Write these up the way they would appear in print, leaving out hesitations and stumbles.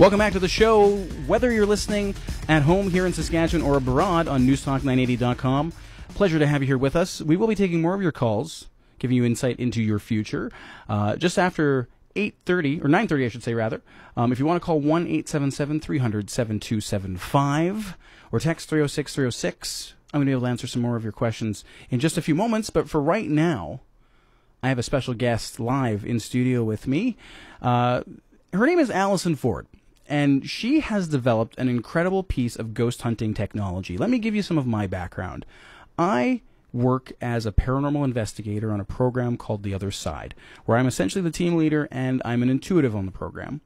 Welcome back to the show. Whether you're listening at home here in Saskatchewan or abroad on newstalk980.com, pleasure to have you here with us. We will be taking more of your calls, giving you insight into your future. Just after 8:30, or 9:30 I should say rather. If you want to call 1-877-300-7275 or text 306-306, I'm going to be able to answer some more of your questions in just a few moments. But for right now, I have a special guest live in studio with me. Her name is Alyson Ford, and she has developed an incredible piece of ghost hunting technology. Let me give you some of my background. I work as a paranormal investigator on a program called The Other Side, where I'm essentially the team leader and I'm an intuitive on the program.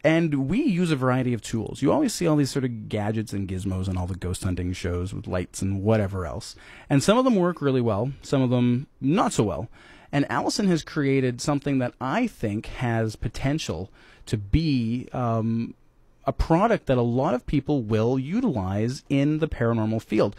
And we use a variety of tools. You always see all these sort of gadgets and gizmos on all the ghost hunting shows with lights and whatever else. And some of them work really well, some of them not so well. And Alyson has created something that I think has potential to be a product that a lot of people will utilize in the paranormal field.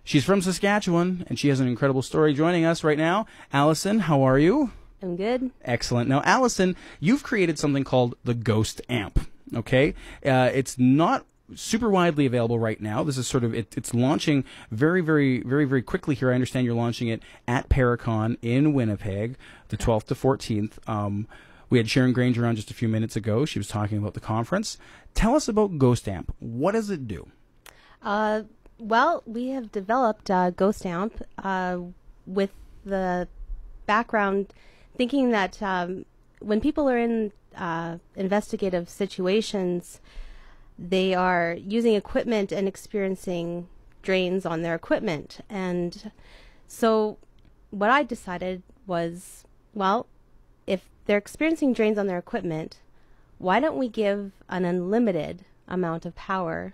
She's from Saskatchewan, and she has an incredible story. Joining us right now, Alyson, how are you? I'm good. Excellent. Now, Alyson, you've created something called the GhostAmp, okay? It's not super widely available right now. This is sort of, it's launching very quickly here. I understand you're launching it at Paracon in Winnipeg, the 12th to 14th. We had Sharon Granger on just a few minutes ago. She was talking about the conference. Tell us about GhostAmp. What does it do? Well, we have developed GhostAmp with the background thinking that when people are in investigative situations, they are using equipment and experiencing drains on their equipment. And so what I decided was, well, if they're experiencing drains on their equipment, why don't we give an unlimited amount of power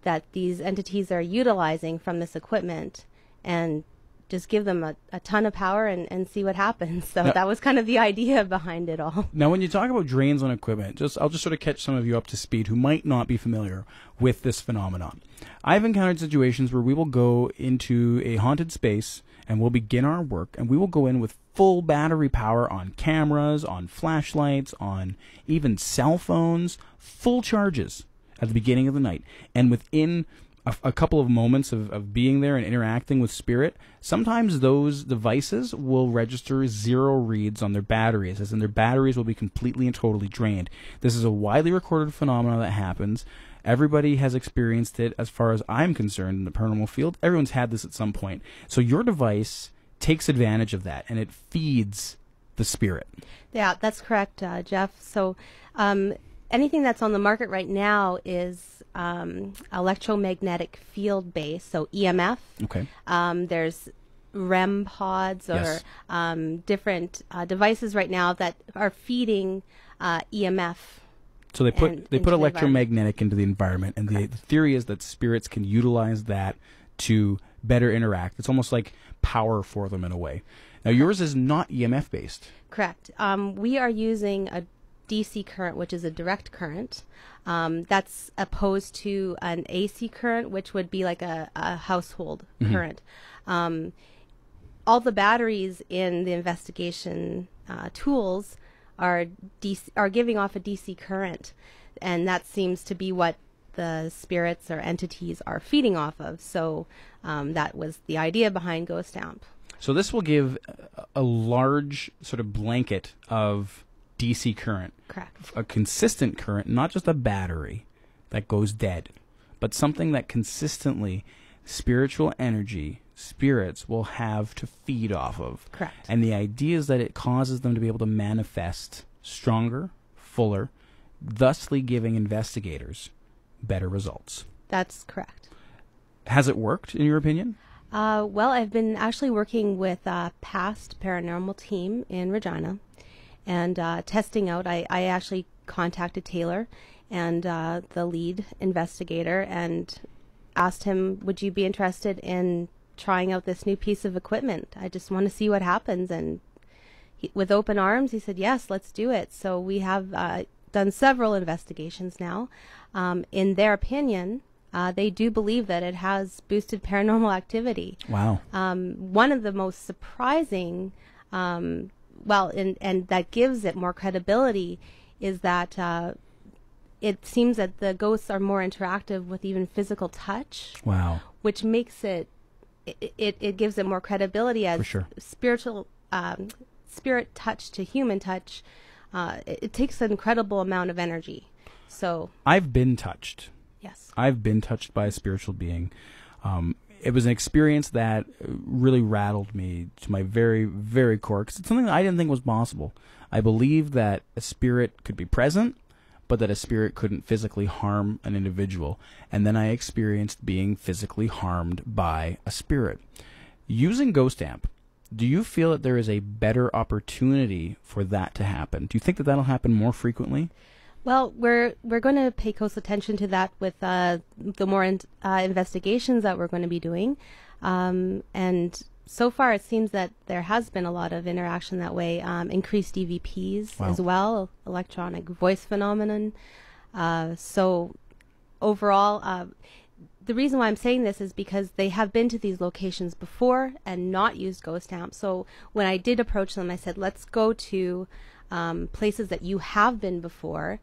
that these entities are utilizing from this equipment and just give them a ton of power and see what happens. So that was kind of the idea behind it all. Now, when you talk about drains on equipment, I'll just sort of catch some of you up to speed who might not be familiar with this phenomenon. I've encountered situations where we will go into a haunted space and we'll begin our work, and we will go in with full battery power on cameras, on flashlights, on even cell phones, full charges at the beginning of the night. And within a couple of moments of being there and interacting with spirit, sometimes those devices will register 0 reads on their batteries, as in their batteries will be completely and totally drained. This is a widely recorded phenomenon that happens. Everybody has experienced it as far as I'm concerned in the paranormal field. Everyone's had this at some point. So your device takes advantage of that, and it feeds the spirit. Yeah, that's correct, Jeff. So anything that's on the market right now is electromagnetic field based, so EMF. Okay. There's REM pods or yes. Different devices right now that are feeding EMF. So they put electromagnetic into the environment, and the theory is that spirits can utilize that to better interact. It's almost like power for them in a way. Now, yours is not EMF based. Correct. We are using a DC current, which is a direct current. That's opposed to an AC current, which would be like a household current. All the batteries in the investigation tools are giving off a DC current, and that seems to be what the spirits or entities are feeding off of. So that was the idea behind GhostAmp. So this will give a large sort of blanket of DC current. Correct. A consistent current, not just a battery that goes dead, but something that consistently spiritual energy, spirits will have to feed off of. Correct. And the idea is that it causes them to be able to manifest stronger, fuller, thusly giving investigators better results. That's correct. Has it worked, in your opinion? Well, I've been actually working with a past paranormal team in Regina and testing out. I actually contacted Taylor and the lead investigator and asked him, would you be interested in trying out this new piece of equipment? I just want to see what happens. And with open arms, he said, yes, let's do it. So we have done several investigations now. In their opinion, they do believe that it has boosted paranormal activity. Wow. One of the most surprising, and that gives it more credibility, is that it seems that the ghosts are more interactive with even physical touch. Wow. Which makes it gives it more credibility as For sure. spiritual spirit touch to human touch. It takes an incredible amount of energy. So I've been touched. yes, I've been touched by a spiritual being. It was an experience that really rattled me to my very, very core, because it's something that I didn't think was possible. I believed that a spirit could be present, but that a spirit couldn't physically harm an individual. And then I experienced being physically harmed by a spirit. Using GhostAmp, do you feel that there is a better opportunity for that to happen? Do you think that that'll happen more frequently? well, we're going to pay close attention to that with the more investigations that we're going to be doing, and so far it seems that there has been a lot of interaction that way. Increased EVPs Wow. as well, electronic voice phenomenon. So overall, the reason why I'm saying this is because they have been to these locations before and not used GhostAmp. So when I did approach them, I said, let's go to places that you have been before,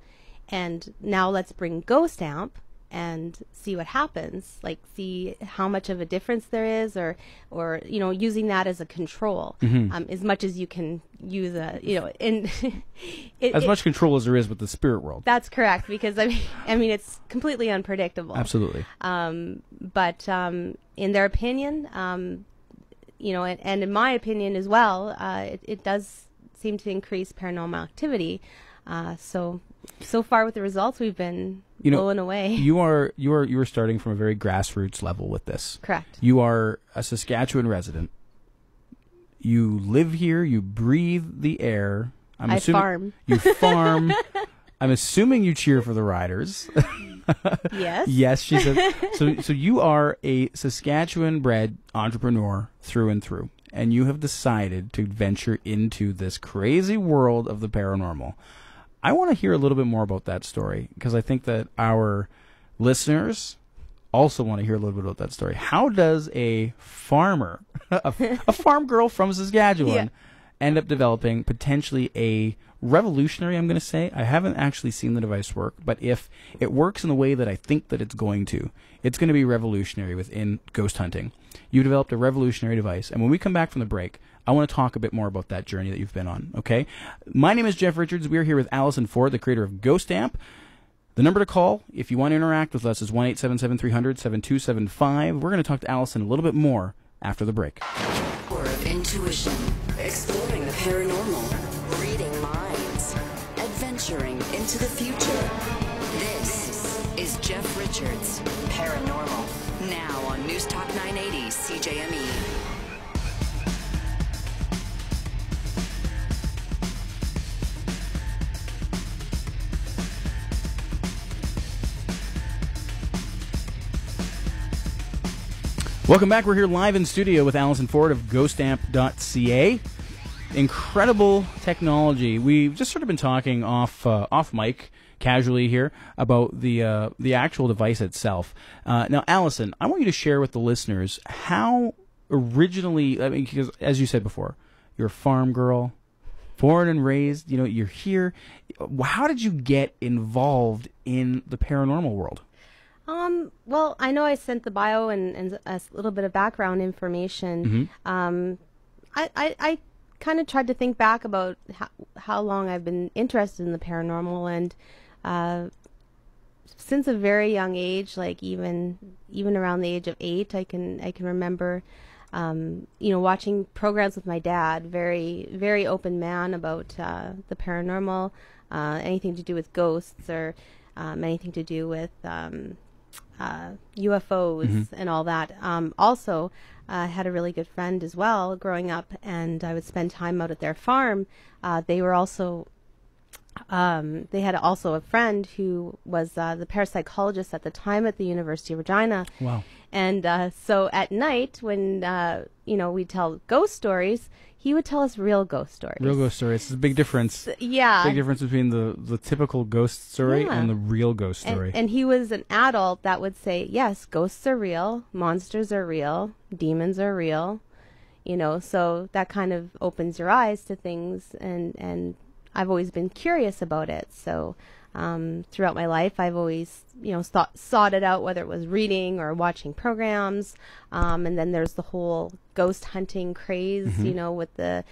and now let's bring GhostAmp and see what happens, like see how much of a difference there is, or using that as a control, as much as you can use As much control as there is with the spirit world. That's correct, because I mean it's completely unpredictable. Absolutely. But in their opinion, and in my opinion as well, it does seem to increase paranormal activity. So far with the results, we've been blown away. You are starting from a very grassroots level with this. Correct. You are a Saskatchewan resident. You live here. You breathe the air. I farm. You farm. I'm assuming you cheer for the Riders. Yes. Yes, she said. So you are a Saskatchewan-bred entrepreneur through and through, and you have decided to venture into this crazy world of the paranormal. I want to hear a little bit more about that story, because I think that our listeners also want to hear a little bit about that story. How does a farmer, a farm girl from Saskatchewan, end up developing potentially a revolutionary, I'm going to say? I haven't actually seen the device work, but if it works in the way that I think that it's going to be revolutionary within ghost hunting. You developed a revolutionary device, and when we come back from the break, I want to talk a bit more about that journey that you've been on, okay? My name is Jeff Richards. We're here with Alyson Ford, the creator of GhostAmp. The number to call, if you want to interact with us, is 1-877-300-7275. We're going to talk to Alyson a little bit more after the break. Power of intuition, exploring the paranormal, reading minds, adventuring into the future. This is Jeff Richards, Paranormal, now on News Talk 980 CJME. Welcome back. We're here live in studio with Alyson Ford of GhostAmp.ca. Incredible technology. We've just sort of been talking off mic casually here about the actual device itself. Now, Alyson, I want you to share with the listeners how originally, I mean, because as you said before, you're a farm girl, born and raised, you're here. How did you get involved in the paranormal world? Well, I know I sent the bio and a little bit of background information. I kind of tried to think back about how long I've been interested in the paranormal, and since a very young age, like even around the age of 8, I can remember, watching programs with my dad. Very, very open man about the paranormal, anything to do with ghosts or anything to do with UFOs and all that. Also, had a really good friend as well growing up, and I would spend time out at their farm. They were also, they had also a friend who was the parapsychologist at the time at the University of Regina. Wow. And so at night, when we'd tell ghost stories, he would tell us real ghost stories. Real ghost stories. It's a big difference. Yeah. Big difference between the typical ghost story and the real ghost story. And he was an adult that would say, yes, ghosts are real, monsters are real, demons are real. So that kind of opens your eyes to things, and I've always been curious about it. So throughout my life. I've always, sought it out, whether it was reading or watching programs. And then there's the whole ghost hunting craze, with the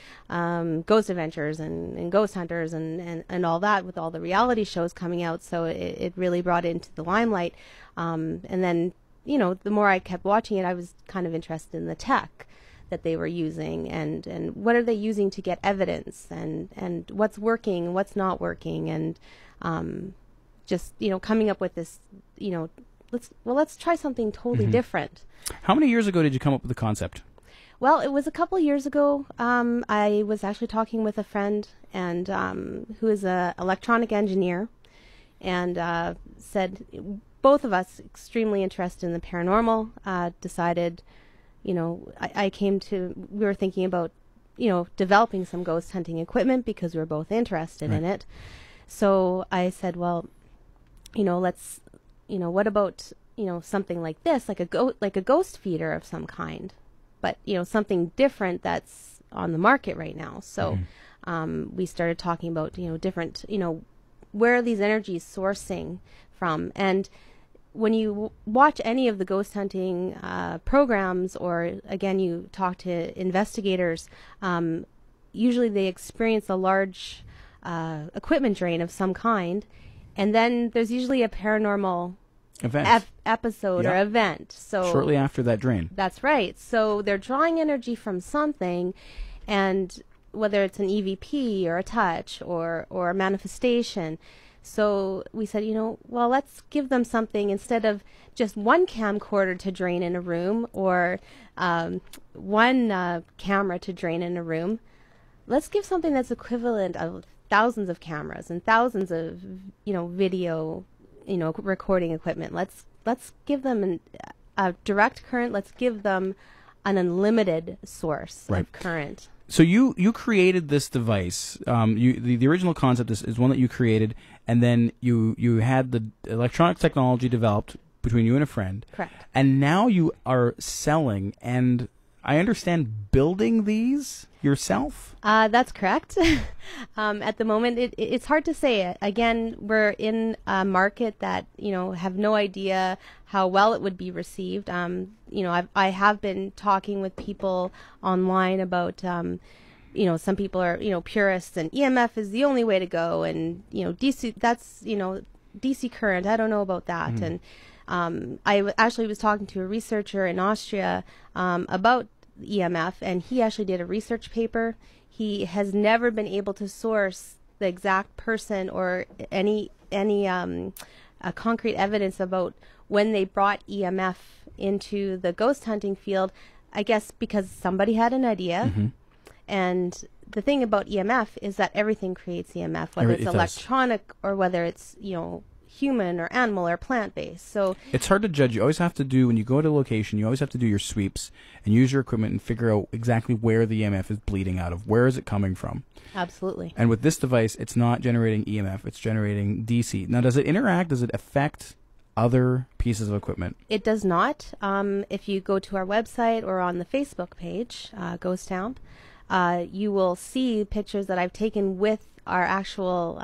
Ghost Adventures and Ghost Hunters and all that, with all the reality shows coming out. So it really brought it into the limelight. And then, the more I kept watching it, I was kind of interested in the tech that they were using and what are they using to get evidence and what's working and what's not working, and just coming up with this, let's try something totally different. How many years ago did you come up with the concept? Well, it was a couple years ago. I was actually talking with a friend and who is a electronic engineer, and said, both of us extremely interested in the paranormal, decided, we were thinking about, developing some ghost hunting equipment because we were both interested in it. So I said, well, let's, what about, something like this, like a ghost feeder of some kind, but, something different that's on the market right now. So we started talking about, different, where are these energies sourcing from? And when you watch any of the ghost hunting programs, or again, you talk to investigators, usually they experience a large equipment drain of some kind, and then there's usually a paranormal episode or event. So shortly after that drain. That's right. So they're drawing energy from something, and whether it's an EVP or a touch or a manifestation. So we said, well, let's give them something instead of just one camcorder to drain in a room or one camera to drain in a room. Let's give something that's equivalent of thousands of cameras and thousands of, video, recording equipment. Let's give them a direct current. Let's give them an unlimited source of current. So you created this device. The original concept is one that you created, and then you had the electronic technology developed between you and a friend. Correct. And now you are selling, and I understand, building these yourself? That's correct. At the moment, it's hard to say. Again, we're in a market that, have no idea how well it would be received. I have been talking with people online about, some people are, purists, and EMF is the only way to go. And, DC, that's, DC current. I don't know about that. And I actually was talking to a researcher in Austria about EMF, and he actually did a research paper. He has never been able to source the exact person or any concrete evidence about when they brought EMF into the ghost hunting field. I guess because somebody had an idea, and the thing about EMF is that everything creates EMF, whether it's electronic or whether it's human or animal or plant-based. So it's hard to judge. You always have to do, when you go to a location, you always have to do your sweeps and use your equipment and figure out exactly where the EMF is bleeding out of. Where is it coming from? Absolutely. And with this device, it's not generating EMF, it's generating DC. Now, does it interact? Does it affect other pieces of equipment? It does not. If you go to our website or on the Facebook page, GhostAmp, you will see pictures that I've taken with our actual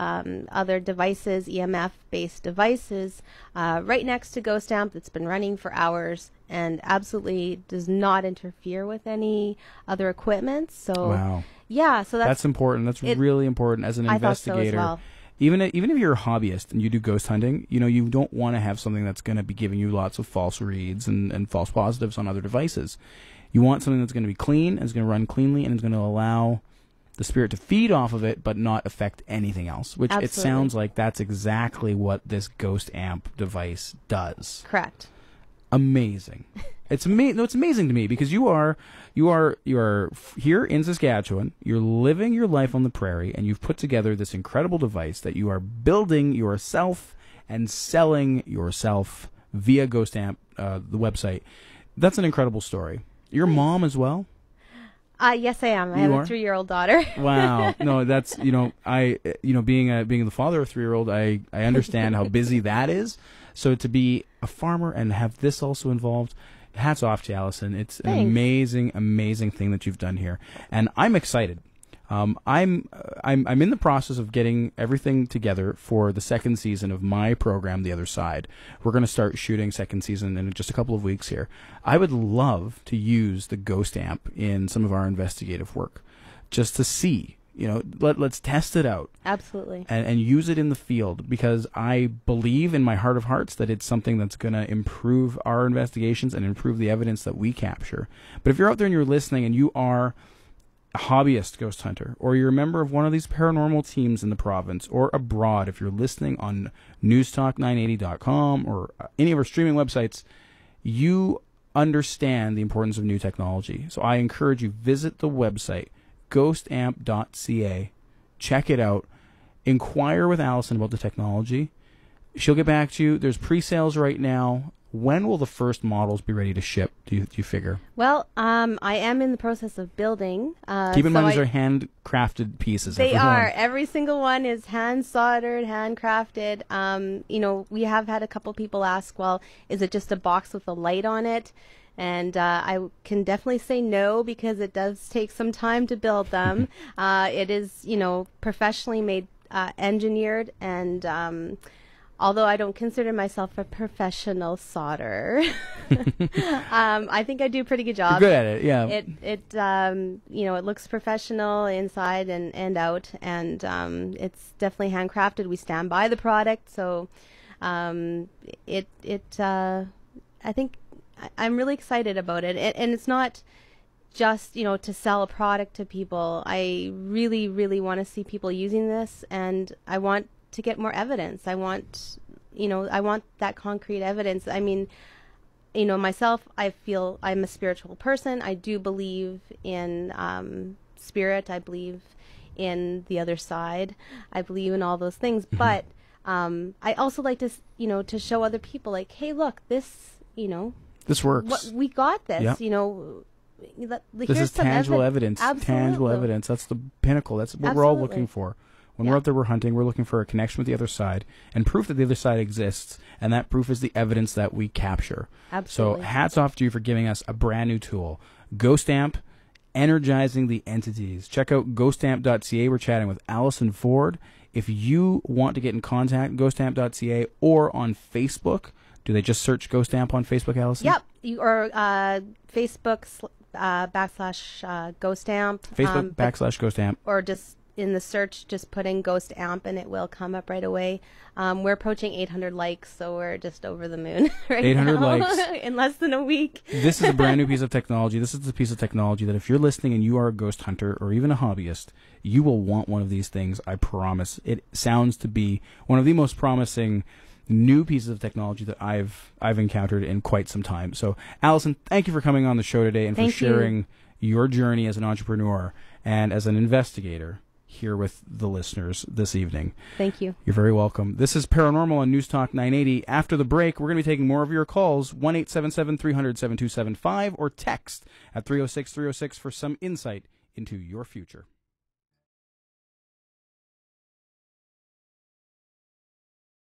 other devices, EMF-based devices, right next to GhostAmp that's been running for hours and absolutely does not interfere with any other equipment. So, wow. Yeah, so that's important. That's really important as an investigator. I thought so as well. Even if you're a hobbyist and you do ghost hunting, you don't want to have something that's going to be giving you lots of false reads and false positives on other devices. You want something that's going to be clean, and it's going to run cleanly, and it's going to allow the spirit to feed off of it, but not affect anything else. Which Absolutely. It sounds like that's exactly what this GhostAmp device does. Correct. Amazing. It's amazing. No, it's amazing to me because you are here in Saskatchewan. You're living your life on the prairie, and you've put together this incredible device that you are building yourself and selling yourself via GhostAmp, the website. That's an incredible story. Your mom as well? Yes, I am. I have a 3-year-old daughter. Wow. No, that's, being the father of a 3-year-old, I understand how busy that is. So to be a farmer and have this also involved, hats off to Alyson. It's an amazing, amazing thing that you've done here. And I'm excited. I'm in the process of getting everything together for the second season of my program, The Other Side. We're going to start shooting second season in just a couple of weeks here. I would love to use the GhostAmp in some of our investigative work, just to see. Let's test it out. Absolutely. And use it in the field, because I believe in my heart of hearts that it's something that's going to improve our investigations and improve the evidence that we capture. But if you're out there and you're listening and you are a hobbyist ghost hunter, or you're a member of one of these paranormal teams in the province or abroad, if you're listening on newstalk980.com or any of our streaming websites, you understand the importance of new technology. So I encourage you, visit the website, ghostamp.ca. Check it out. Inquire with Alyson about the technology. She'll get back to you. There's pre-sales right now. When will the first models be ready to ship, do you figure? Well, I am in the process of building. Keep in mind, these are handcrafted pieces. They are. Every single one is hand-soldered, handcrafted. We have had a couple people ask, well, is it just a box with a light on it? And I can definitely say no, because it does take some time to build them. It is, professionally made, engineered, and although I don't consider myself a professional solderer, I think I do a pretty good job. You're good at it, yeah. It looks professional inside and out, and it's definitely handcrafted. We stand by the product, so I think I'm really excited about it, and it's not just to sell a product to people. I really, really want to see people using this, and I want to get more evidence. I want that concrete evidence. I mean, myself, I feel I'm a spiritual person. I do believe in spirit. I believe in the other side. I believe in all those things. Mm-hmm. But I also like to, to show other people, like, hey, look, this, this works. We got this. Yep. This is tangible evidence. Absolutely. Tangible evidence. That's the pinnacle. That's what we're all looking for. When we're out there, we're hunting, we're looking for a connection with the other side and proof that the other side exists, and that proof is the evidence that we capture. Absolutely. So hats off to you for giving us a brand new tool. GhostAmp, energizing the entities. Check out ghostamp.ca. We're chatting with Alyson Ford. If you want to get in contact, ghostamp.ca or on Facebook. Do they just search GhostAmp on Facebook, Alyson? Yep. Or Facebook /GhostAmp. Facebook /GhostAmp. Or just in the search, just put in GhostAmp and it will come up right away. We're approaching 800 likes, so we're just over the moon right 800 now. likes. In less than a week. This is a brand new piece of technology. This is the piece of technology that if you're listening and you are a ghost hunter or even a hobbyist, you will want one of these things, I promise. It sounds to be one of the most promising new pieces of technology that I've encountered in quite some time. So, Alyson, thank you for coming on the show today and for sharing your journey as an entrepreneur and as an investigator here with the listeners this evening. Thank you. You're very welcome. This is Paranormal on News Talk 980. After the break, we're going to be taking more of your calls, 1-877-300-7275, or text at 306-306 for some insight into your future.